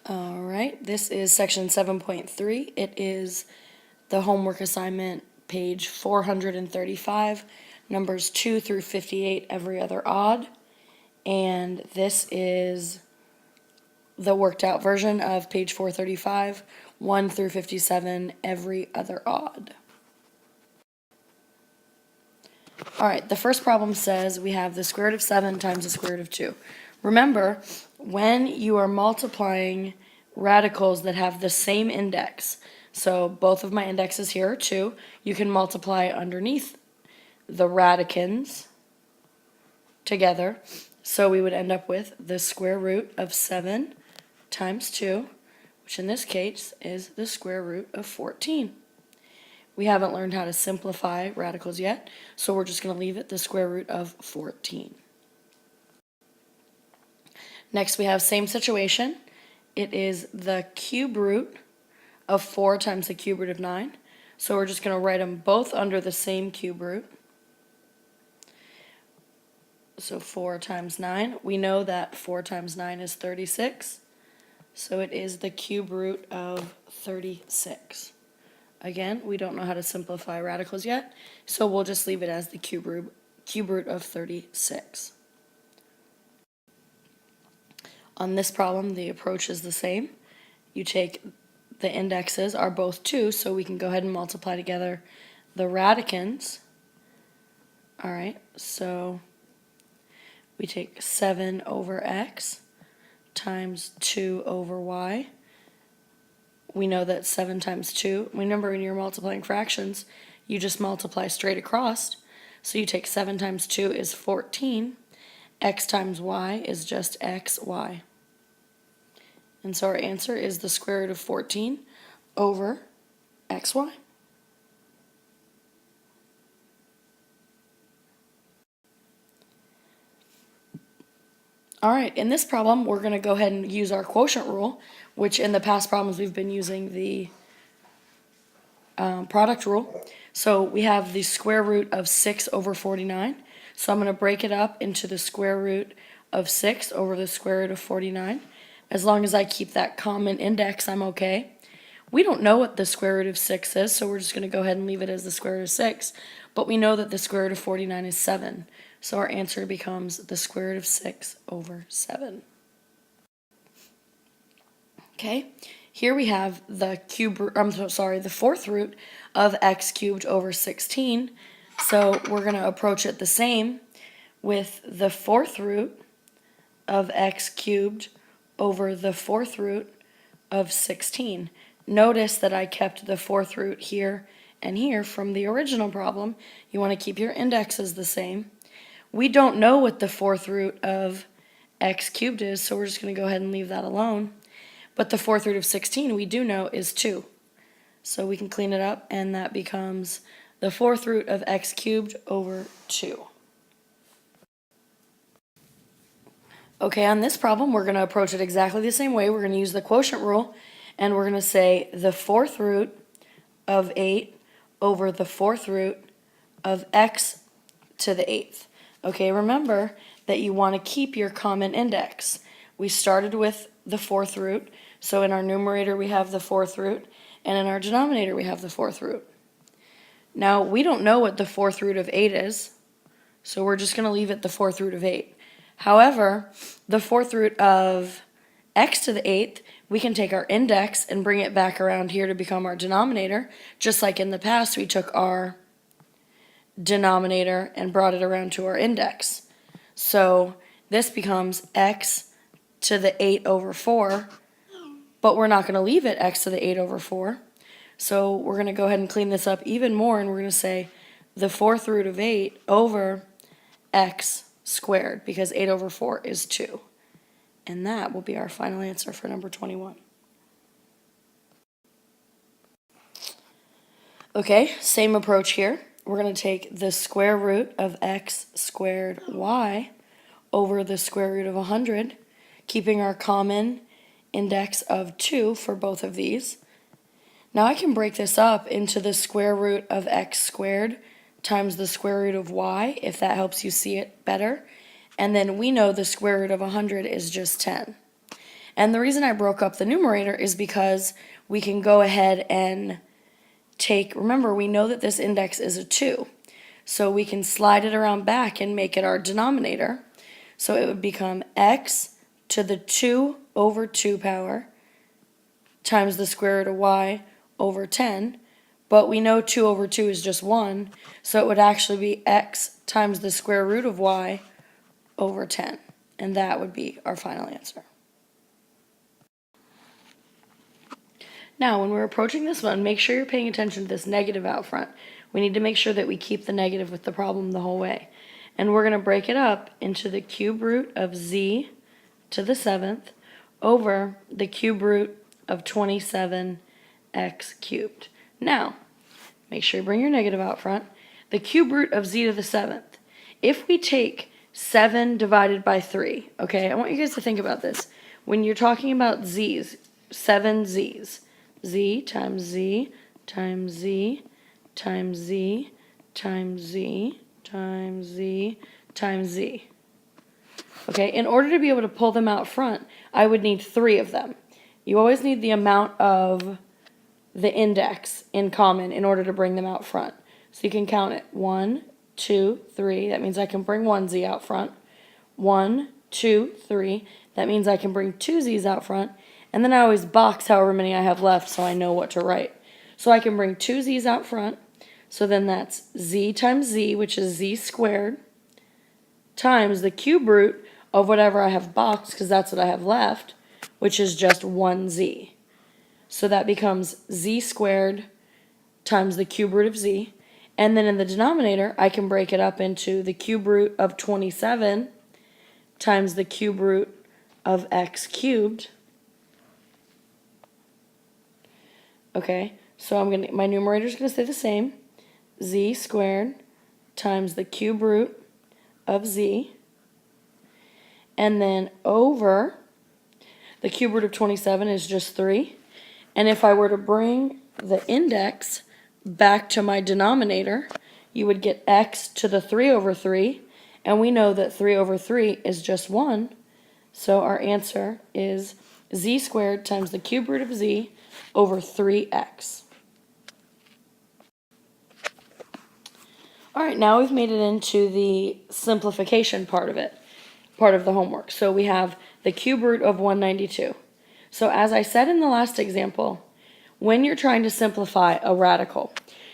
All right, this is section 7.3. It is the homework assignment, page 435, numbers 2 through 58, every other odd. And this is the worked out version of page 435, 1 through 57, every other odd. All right, the first problem says we have the square root of 7 times the square root of 2. Remember, when you are multiplying radicals that have the same index, so both of my indexes here are 2, you can multiply underneath the radicands together. So we would end up with the square root of 7 times 2, which in this case is the square root of 14. We haven't learned how to simplify radicals yet, so we're just going to leave it the square root of 14. Next we have same situation. It is the cube root of 4 times the cube root of 9. So we're just going to write them both under the same cube root. So 4 times 9. We know that 4 times 9 is 36. So it is the cube root of 36. Again, we don't know how to simplify radicals yet, so we'll just leave it as the cube root of 36. On this problem, the approach is the same. You take the indexes are both 2, so we can go ahead and multiply together the radicands. All right, so we take 7 over x times 2 over y. We know that 7 times 2, remember when you're multiplying fractions, you just multiply straight across. So you take 7 times 2 is 14. X times y is just xy. And so our answer is the square root of 14 over xy. All right, in this problem, we're going to go ahead and use our quotient rule, which in the past problems we've been using the product rule. So we have the square root of 6 over 49. So I'm going to break it up into the square root of 6 over the square root of 49. As long as I keep that common index, I'm okay. We don't know what the square root of 6 is, so we're just going to go ahead and leave it as the square root of 6. But we know that the square root of 49 is 7. So our answer becomes the square root of 6 over 7. Okay, here we have the the fourth root of x cubed over 16. So we're going to approach it the same with the fourth root of x cubed over the fourth root of 16. Notice that I kept the fourth root here and here from the original problem. You want to keep your indexes the same. We don't know what the fourth root of x cubed is, so we're just going to go ahead and leave that alone. But the fourth root of 16 we do know is 2. So we can clean it up, and that becomes the fourth root of x cubed over 2. Okay, on this problem, we're going to approach it exactly the same way. We're going to use the quotient rule, and we're going to say the fourth root of 8 over the fourth root of x to the 8th. Okay, remember that you want to keep your common index. We started with the fourth root, so in our numerator we have the fourth root, and in our denominator we have the fourth root. Now, we don't know what the fourth root of 8 is, so we're just going to leave it the fourth root of 8. However, the fourth root of x to the 8th, we can take our index and bring it back around here to become our denominator, just like in the past we took our denominator and brought it around to our index. So this becomes x to the 8 over 4, but we're not going to leave it x to the 8 over 4. So we're going to go ahead and clean this up even more, and we're going to say the fourth root of 8 over x squared, because 8 over 4 is 2. And that will be our final answer for number 21. Okay, same approach here. We're going to take the square root of x squared y over the square root of 100, keeping our common index of 2 for both of these. Now I can break this up into the square root of x squared times the square root of y, if that helps you see it better. And then we know the square root of 100 is just 10. And the reason I broke up the numerator is because we can go ahead and remember, we know that this index is a 2. So we can slide it around back and make it our denominator. So it would become x to the 2 over 2 power times the square root of y over 10. But we know 2 over 2 is just 1, so it would actually be x times the square root of y over 10. And that would be our final answer. Now, when we're approaching this one, make sure you're paying attention to this negative out front. We need to make sure that we keep the negative with the problem the whole way. And we're going to break it up into the cube root of z to the 7th over the cube root of 27x cubed. Now, make sure you bring your negative out front. The cube root of z to the 7th. If we take 7 divided by 3, okay, I want you guys to think about this. When you're talking about z's, 7 z's, z times z times z times z times z times z times z. Okay, in order to be able to pull them out front, I would need 3 of them. You always need the amount of the index in common in order to bring them out front. So you can count it. 1, 2, 3. That means I can bring 1 z out front. 1, 2, 3. That means I can bring 2 z's out front. And then I always box however many I have left so I know what to write. So I can bring 2 z's out front. So then that's z times z, which is z squared, times the cube root of whatever I have boxed, because that's what I have left, which is just 1z. So that becomes z squared times the cube root of z. And then in the denominator, I can break it up into the cube root of 27 times the cube root of x cubed. Okay, so my numerator is going to stay the same. Z squared times the cube root of z. And then over the cube root of 27 is just 3. And if I were to bring the index back to my denominator, you would get x to the 3 over 3. And we know that 3 over 3 is just 1. So our answer is z squared times the cube root of z over 3x. All right, now we've made it into the simplification part of the homework. So we have the cube root of 192. So as I said in the last example, when you're trying to simplify a radical,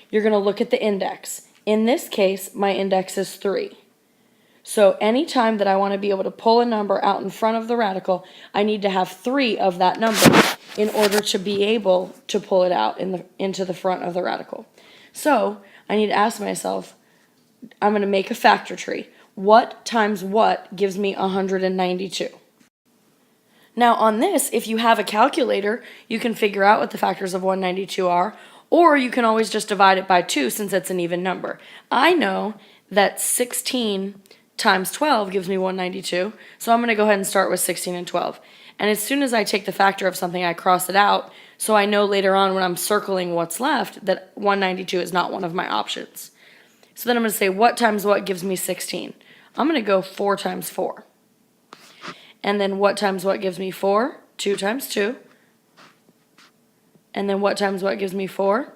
you're going to look at the index. In this case, my index is 3. So anytime that I want to be able to pull a number out in front of the radical, I need to have 3 of that number in order to be able to pull it out into the front of the radical. So I need to ask myself, I'm going to make a factor tree. What times what gives me 192? Now on this, if you have a calculator, you can figure out what the factors of 192 are, or you can always just divide it by 2 since it's an even number. I know that 16 times 12 gives me 192, so I'm going to go ahead and start with 16 and 12. And as soon as I take the factor of something, I cross it out, so I know later on when I'm circling what's left that 192 is not one of my options. So then I'm going to say what times what gives me 16. I'm going to go 4 times 4. And then what times what gives me 4? 2 times 2. And then what times what gives me 4?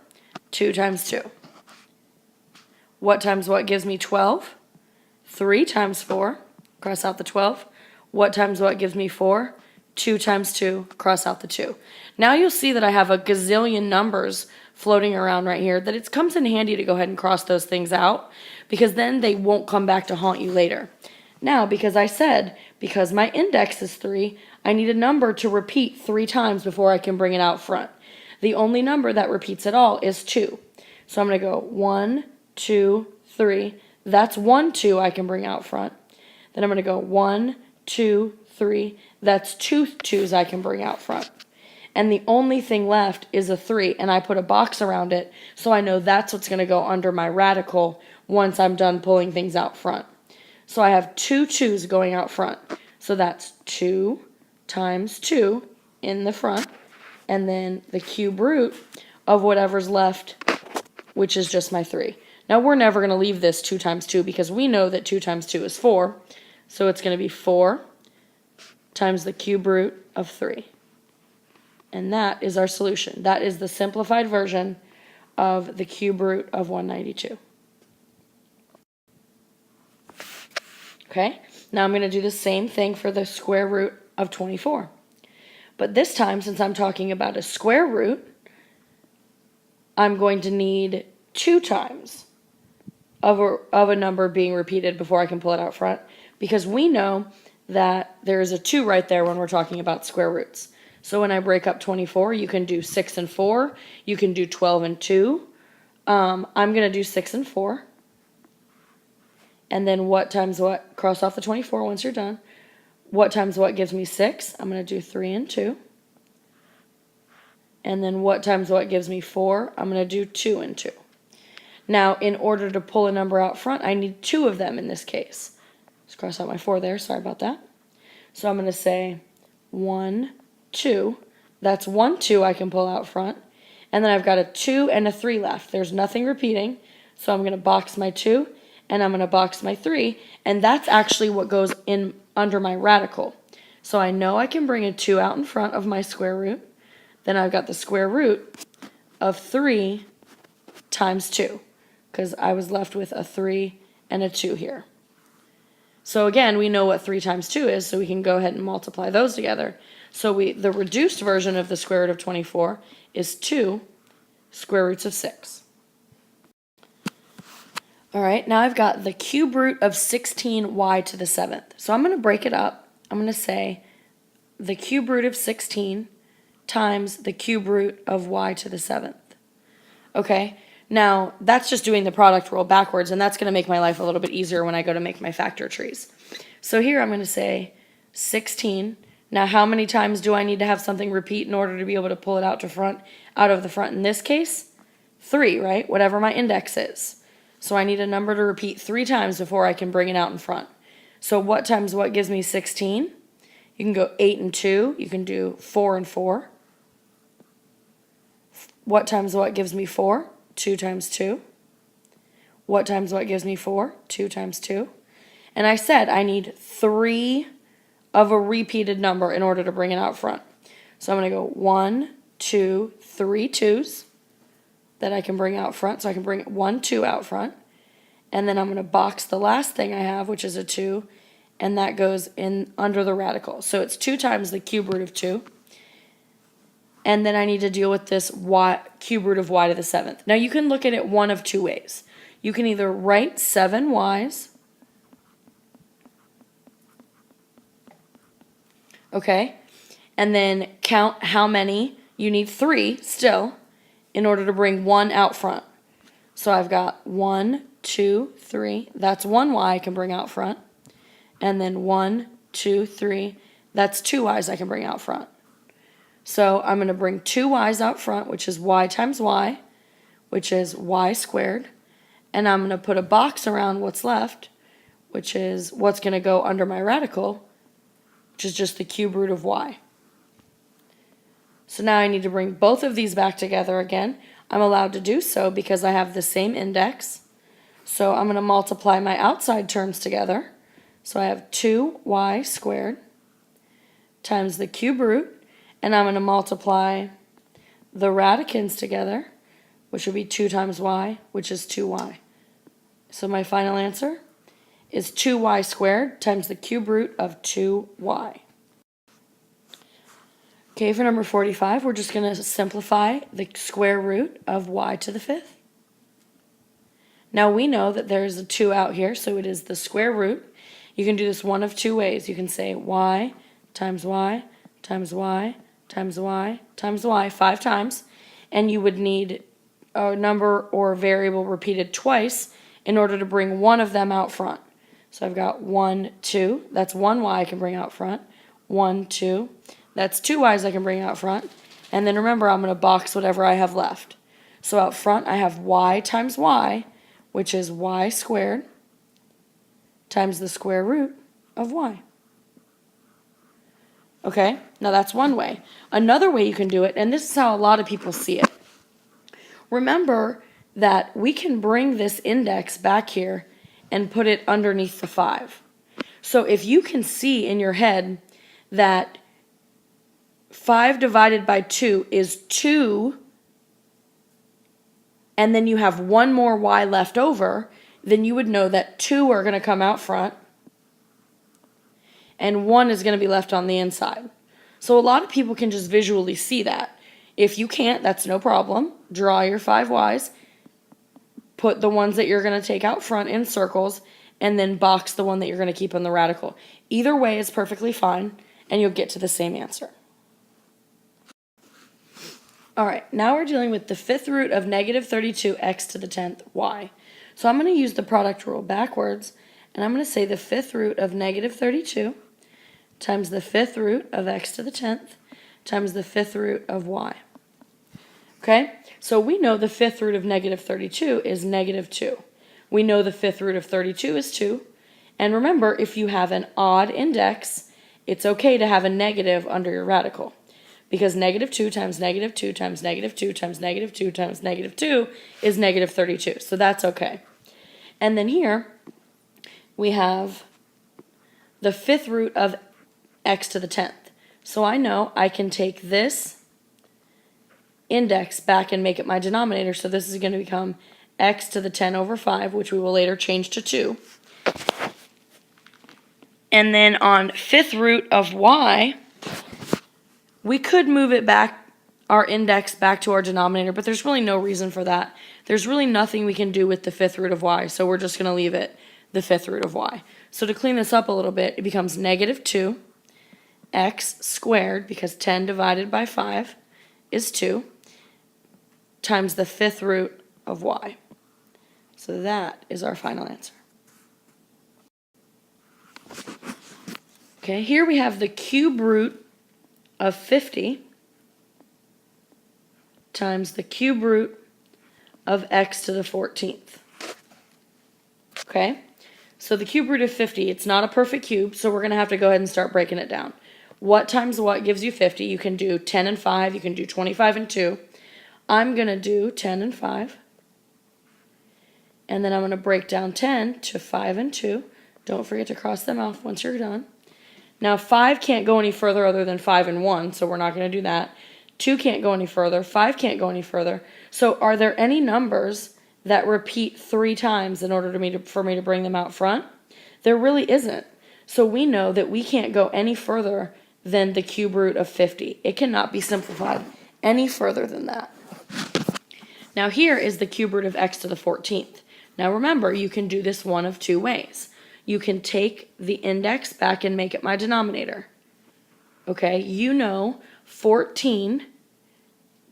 2 times 2. What times what gives me 12? 3 times 4. Cross out the 12. What times what gives me 4? 2 times 2. Cross out the 2. Now you'll see that I have a gazillion numbers floating around right here that it comes in handy to go ahead and cross those things out because then they won't come back to haunt you later. Now, because my index is 3, I need a number to repeat 3 times before I can bring it out front. The only number that repeats at all is 2. So I'm going to go 1, 2, 3. That's 1, 2 I can bring out front. Then I'm going to go 1, 2, 3. That's 2 2's I can bring out front. And the only thing left is a 3, and I put a box around it so I know that's what's going to go under my radical once I'm done pulling things out front. So I have 2 2's going out front. So that's 2 times 2 in the front, and then the cube root of whatever's left, which is just my 3. Now we're never going to leave this 2 times 2 because we know that 2 times 2 is 4. So it's going to be 4 times the cube root of 3. And that is our solution. That is the simplified version of the cube root of 192. Okay, now I'm going to do the same thing for the square root of 24. But this time, since I'm talking about a square root, I'm going to need 2 times of a number being repeated before I can pull it out front, because we know that there is a 2 right there when we're talking about square roots. So when I break up 24, you can do 6 and 4, you can do 12 and 2. I'm going to do 6 and 4. And then what times what? Cross off the 24 once you're done. What times what gives me 6? I'm going to do 3 and 2. And then what times what gives me 4? I'm going to do 2 and 2. Now, in order to pull a number out front, I need 2 of them in this case. Just cross out my 4 there. Sorry about that. So I'm going to say 1, 2. That's 1, 2 I can pull out front. And then I've got a 2 and a 3 left. There's nothing repeating. So I'm going to box my 2 and I'm going to box my 3. And that's actually what goes in under my radical. So I know I can bring a 2 out in front of my square root. Then I've got the square root of 3 times 2, because I was left with a 3 and a 2 here. So again, we know what 3 times 2 is, so we can go ahead and multiply those together. So the reduced version of the square root of 24 is 2 square roots of 6. All right, now I've got the cube root of 16y to the 7th. So I'm going to break it up. I'm going to say the cube root of 16 times the cube root of y to the 7th. Okay, now that's just doing the product rule backwards, and that's going to make my life a little bit easier when I go to make my factor trees. So here I'm going to say 16. Now how many times do I need to have something repeat in order to be able to pull it out of the front? In this case, 3, right? Whatever my index is. So I need a number to repeat 3 times before I can bring it out in front. So what times what gives me 16? You can go 8 and 2. You can do 4 and 4. What times what gives me 4? 2 times 2. What times what gives me 4? 2 times 2. And I said I need 3 of a repeated number in order to bring it out front. So I'm going to go 1, 2, 3 2s that I can bring out front. So I can bring 1, 2 out front. And then I'm going to box the last thing I have, which is a 2, and that goes in under the radical. So it's 2 times the cube root of 2. And then I need to deal with this cube root of y to the 7th. Now you can look at it one of 2 ways. You can either write 7 y's, okay, and then count how many. You need 3 still in order to bring 1 out front. So I've got 1, 2, 3. That's 1 y I can bring out front. And then 1, 2, 3. That's 2 y's I can bring out front. So I'm going to bring 2 y's out front, which is y times y, which is y squared. And I'm going to put a box around what's left, which is what's going to go under my radical, which is just the cube root of y. So now I need to bring both of these back together again. I'm allowed to do so because I have the same index. So I'm going to multiply my outside terms together. So I have 2y squared times the cube root. And I'm going to multiply the radicands together, which would be 2 times y, which is 2y. So my final answer is 2y squared times the cube root of 2y. Okay, for number 45, we're just going to simplify the square root of y to the 5th. Now we know that there's a 2 out here, so it is the square root. You can do this one of 2 ways. You can say y times y times y times y times y 5 times, and you would need a number or a variable repeated twice in order to bring one of them out front. So I've got 1, 2, that's 1 y I can bring out front, 1, 2, that's 2 y's I can bring out front, and then remember I'm going to box whatever I have left. So out front I have y times y, which is y squared times the square root of y. Okay, now that's one way. Another way you can do it, and this is how a lot of people see it. Remember that we can bring this index back here and put it underneath the 5. So if you can see in your head that 5 divided by 2 is 2, and then you have one more y left over, then you would know that 2 are going to come out front, and 1 is going to be left on the inside. So a lot of people can just visually see that. If you can't, that's no problem. Draw your 5 y's, put the ones that you're going to take out front in circles, and then box the one that you're going to keep on the radical. Either way is perfectly fine, and you'll get to the same answer. All right, now we're dealing with the 5th root of negative 32 x to the 10th y. So I'm going to use the product rule backwards, and I'm going to say the 5th root of negative 32 times the 5th root of x to the 10th times the 5th root of y. Okay, so we know the 5th root of negative 32 is negative 2. We know the 5th root of 32 is 2. And remember, if you have an odd index, it's okay to have a negative under your radical, because negative 2 times negative 2 times negative 2 times negative 2 times negative 2 is negative 32. So that's okay. And then here we have the 5th root of x to the 10th. So I know I can take this index back and make it my denominator. So this is going to become x to the 10 over 5, which we will later change to 2. And then on 5th root of y, we could move it back, our index back to our denominator, but there's really no reason for that. There's really nothing we can do with the 5th root of y, so we're just going to leave it the 5th root of y. So to clean this up a little bit, it becomes negative 2 x squared, because 10 divided by 5 is 2, times the 5th root of y. So that is our final answer. Okay, here we have the cube root of 50 times the cube root of x to the 14th. Okay, so the cube root of 50, it's not a perfect cube, so we're going to have to go ahead and start breaking it down. What times what gives you 50? You can do 10 and 5, you can do 25 and 2. I'm going to do 10 and 5. And then I'm going to break down 10 to 5 and 2. Don't forget to cross them off once you're done. Now 5 can't go any further other than 5 and 1, so we're not going to do that. 2 can't go any further. 5 can't go any further. So are there any numbers that repeat 3 times in order for me to bring them out front? There really isn't. So we know that we can't go any further than the cube root of 50. It cannot be simplified any further than that. Now here is the cube root of x to the 14th. Now remember, you can do this one of 2 ways. You can take the index back and make it my denominator. Okay, you know 14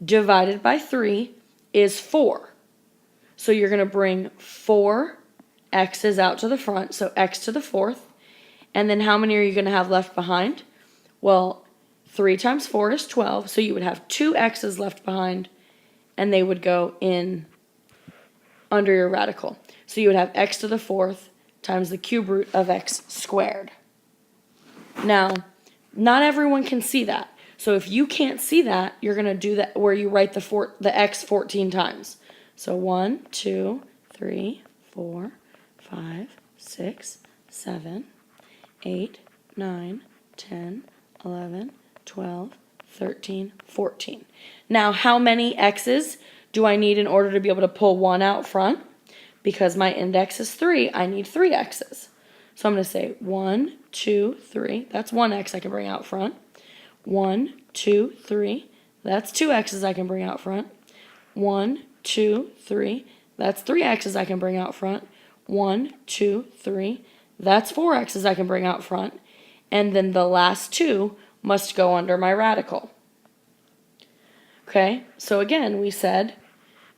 divided by 3 is 4. So you're going to bring 4 x's out to the front, so x to the 4th. And then how many are you going to have left behind? Well, 3 times 4 is 12, so you would have 2 x's left behind, and they would go in under your radical. So you would have x to the 4th times the cube root of x squared. Now, not everyone can see that. So if you can't see that, you're going to do that where you write the x 14 times. So 1, 2, 3, 4, 5, 6, 7, 8, 9, 10, 11, 12, 13, 14. Now, how many x's do I need in order to be able to pull 1 out front? Because my index is 3, I need 3 x's. So I'm going to say 1, 2, 3. That's 1 x I can bring out front. 1, 2, 3. That's 2 x's I can bring out front. 1, 2, 3. That's 3 x's I can bring out front. 1, 2, 3. That's 4 x's I can bring out front. And then the last 2 must go under my radical. Okay, so again, we said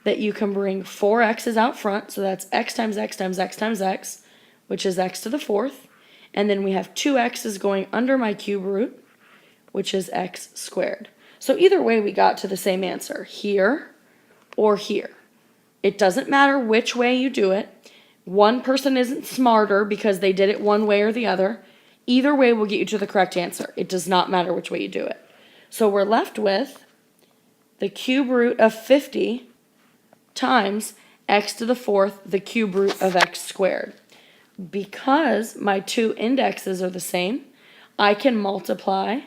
that you can bring 4 x's out front, so that's x times x times x times x, which is x to the 4th. And then we have 2 x's going under my cube root, which is x squared. So either way, we got to the same answer, here or here. It doesn't matter which way you do it. One person isn't smarter because they did it one way or the other. Either way will get you to the correct answer. It does not matter which way you do it. So we're left with the cube root of 50 times x to the 4th, the cube root of x squared. Because my 2 indexes are the same, I can multiply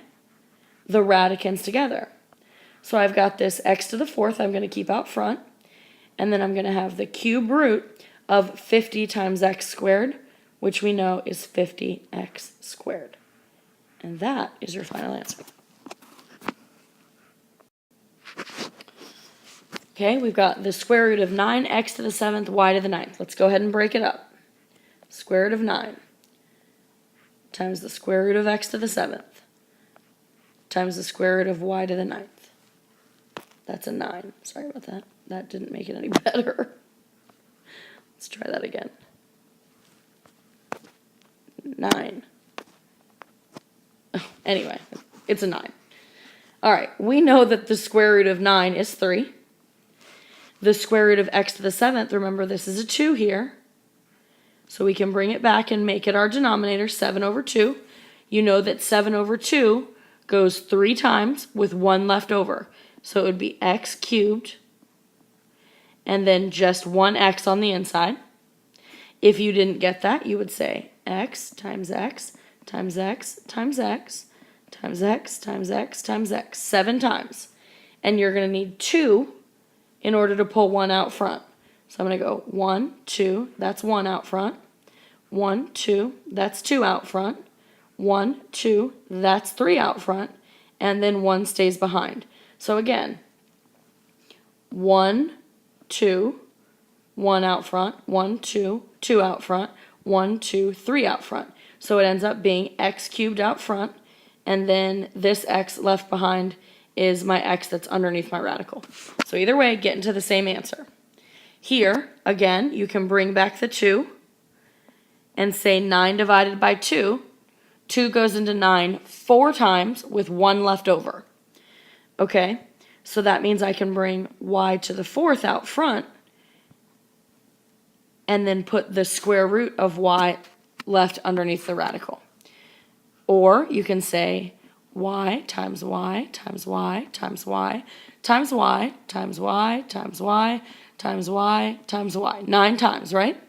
the radicants together. So I've got this x to the fourth I'm going to keep out front, and then I'm going to have the cube root of 50 times x squared, which we know is 50x squared. And that is your final answer. Okay, we've got the square root of 9x to the 7th, y to the 9th. Let's go ahead and break it up. Square root of 9 times the square root of x to the 7th times the square root of y to the 9th. That's a 9. Sorry about that. That didn't make it any better. Let's try that again. 9. Anyway, it's a 9. All right, we know that the square root of 9 is 3. The square root of x to the 7th, remember this is a 2 here. So we can bring it back and make it our denominator, 7 over 2. You know that 7 over 2 goes 3 times with 1 left over. So it would be x cubed and then just 1x on the inside. If you didn't get that, you would say x times x times x times x times x times x times x 7 times. And you're going to need 2 in order to pull 1 out front. So I'm going to go 1, 2, that's 1 out front. 1, 2, that's 2 out front. 1, 2, that's 3 out front. And then 1 stays behind. So again, 1, 2, 1 out front, 1, 2, 2 out front, 1, 2, 3 out front. So it ends up being x cubed out front, and then this x left behind is my x that's underneath my radical. So either way, getting to the same answer. Here, again, you can bring back the 2 and say 9 divided by 2. 2 goes into 9 4 times with 1 left over. Okay, so that means I can bring y to the 4th out front and then put the square root of y left underneath the radical. Or you can say y times y times y times y times y times y times y times y times y. 9 times, right?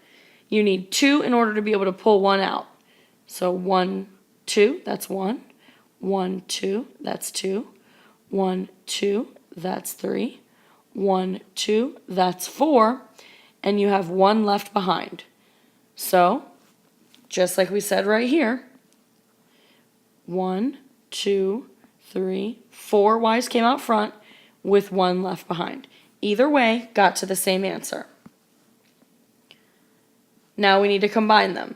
You need 2 in order to be able to pull 1 out. So 1, 2, that's 1. 1, 2, that's 2. 1, 2, that's 3. 1, 2, that's 4. And you have 1 left behind. So, just like we said right here, 1, 2, 3, 4 y's came out front with 1 left behind. Either way, got to the same answer. Now we need to combine them.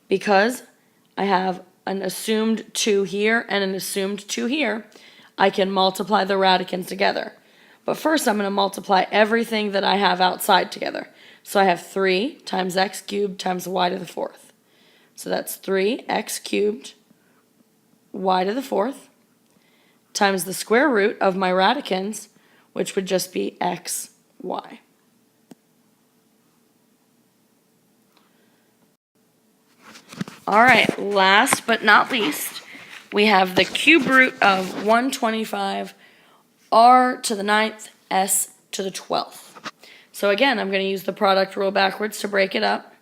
Because I have an assumed 2 here and an assumed 2 here, I can multiply the radicants together. But first I'm going to multiply everything that I have outside together. So I have 3 times x cubed times y to the 4th. So that's 3x cubed y to the 4th times the square root of my radicants, which would just be xy. All right, last but not least, we have the cube root of 125 r to the 9th s to the 12th. So again, I'm going to use the product rule backwards to break it up.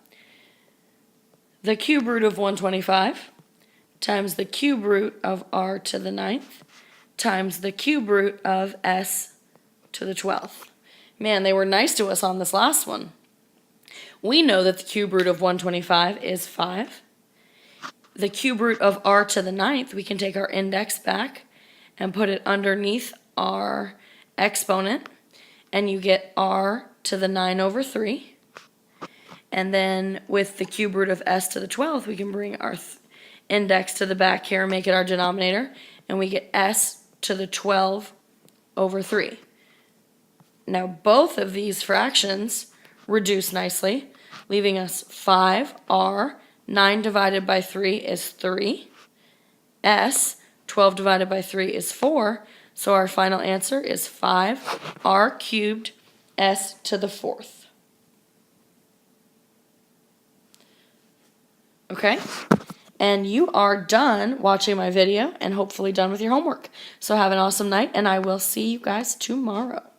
The cube root of 125 times the cube root of r to the 9th times the cube root of s to the 12th. Man, they were nice to us on this last one. We know that the cube root of 125 is 5. The cube root of r to the 9th, we can take our index back and put it underneath our exponent, and you get r to the 9 over 3. And then with the cube root of s to the 12th, we can bring our index to the back here and make it our denominator, and we get s to the 12 over 3. Now both of these fractions reduce nicely, leaving us 5r. 9 divided by 3 is 3. S, 12 divided by 3 is 4. So our final answer is 5r cubed s to the 4th. Okay? And you are done watching my video and hopefully done with your homework. So have an awesome night, and I will see you guys tomorrow.